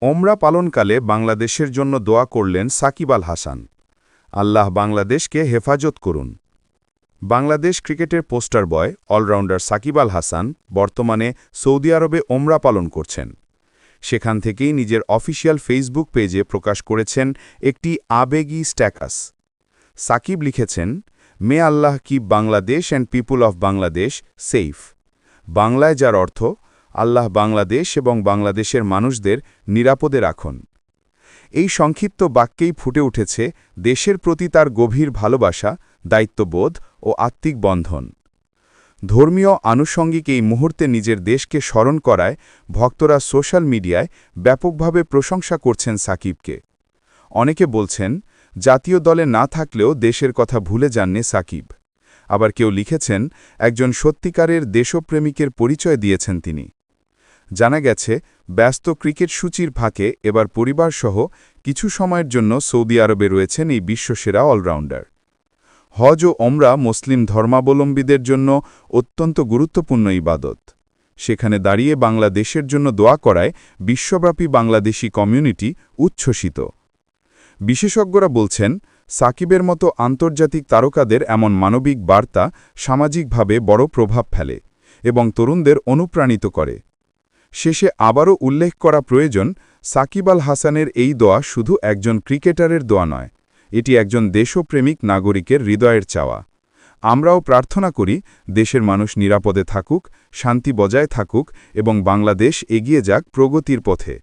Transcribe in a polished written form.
ওমরা পালনকালে বাংলাদেশের জন্য দোয়া করলেন সাকিব আল হাসান। আল্লাহ বাংলাদেশকে হেফাজত করুন। বাংলাদেশ ক্রিকেটের পোস্টার বয় অলরাউন্ডার সাকিব আল হাসান বর্তমানে সৌদি আরবে ওমরা পালন করছেন। সেখান থেকেই নিজের অফিসিয়াল ফেসবুক পেজে প্রকাশ করেছেন একটি আবেগী স্ট্যাটাস। সাকিব লিখেছেন, may Allah keep Bangladesh and people of Bangladesh safe. বাংলায় যার অর্থ, আল্লাহ বাংলাদেশ এবং বাংলাদেশের মানুষদের নিরাপদে রাখুন। এই সংক্ষিপ্ত বাক্যেই ফুটে উঠেছে দেশের প্রতি তার গভীর ভালোবাসা, দায়িত্ববোধ ও আত্মিক বন্ধন। ধর্মীয় আনুষঙ্গিক এই মুহূর্তে নিজের দেশকে স্মরণ করায় ভক্তরা সোশ্যাল মিডিয়ায় ব্যাপকভাবে প্রশংসা করছেন সাকিবকে। অনেকে বলছেন, জাতীয় দলে না থাকলেও দেশের কথা ভুলে যাননি সাকিব। আবার কেউ লিখেছেন, একজন সত্যিকারের দেশপ্রেমিকের পরিচয় দিয়েছেন তিনি। জানা গেছে, ব্যস্ত ক্রিকেট সূচির ফাঁকে এবার পরিবারসহ কিছু সময়ের জন্য সৌদি আরবে রয়েছেন এই বিশ্বসেরা অলরাউন্ডার। হজ ও ওমরা মুসলিম ধর্মাবলম্বীদের জন্য অত্যন্ত গুরুত্বপূর্ণ ইবাদত। সেখানে দাঁড়িয়ে বাংলাদেশের জন্য দোয়া করায় বিশ্বব্যাপী বাংলাদেশি কমিউনিটি উচ্ছ্বসিত। বিশেষজ্ঞরা বলছেন, সাকিবের মতো আন্তর্জাতিক তারকাদের এমন মানবিক বার্তা সামাজিকভাবে বড় প্রভাব ফেলে এবং তরুণদের অনুপ্রাণিত করে। শেষে আবারও উল্লেখ করা প্রয়োজন, সাকিব আল হাসানের এই দোয়া শুধু একজন ক্রিকেটারের দোয়া নয়, এটি একজন দেশপ্রেমিক নাগরিকের হৃদয়ের চাওয়া। আমরাও প্রার্থনা করি, দেশের মানুষ নিরাপদে থাকুক, শান্তি বজায় থাকুক এবং বাংলাদেশ এগিয়ে যাক প্রগতির পথে।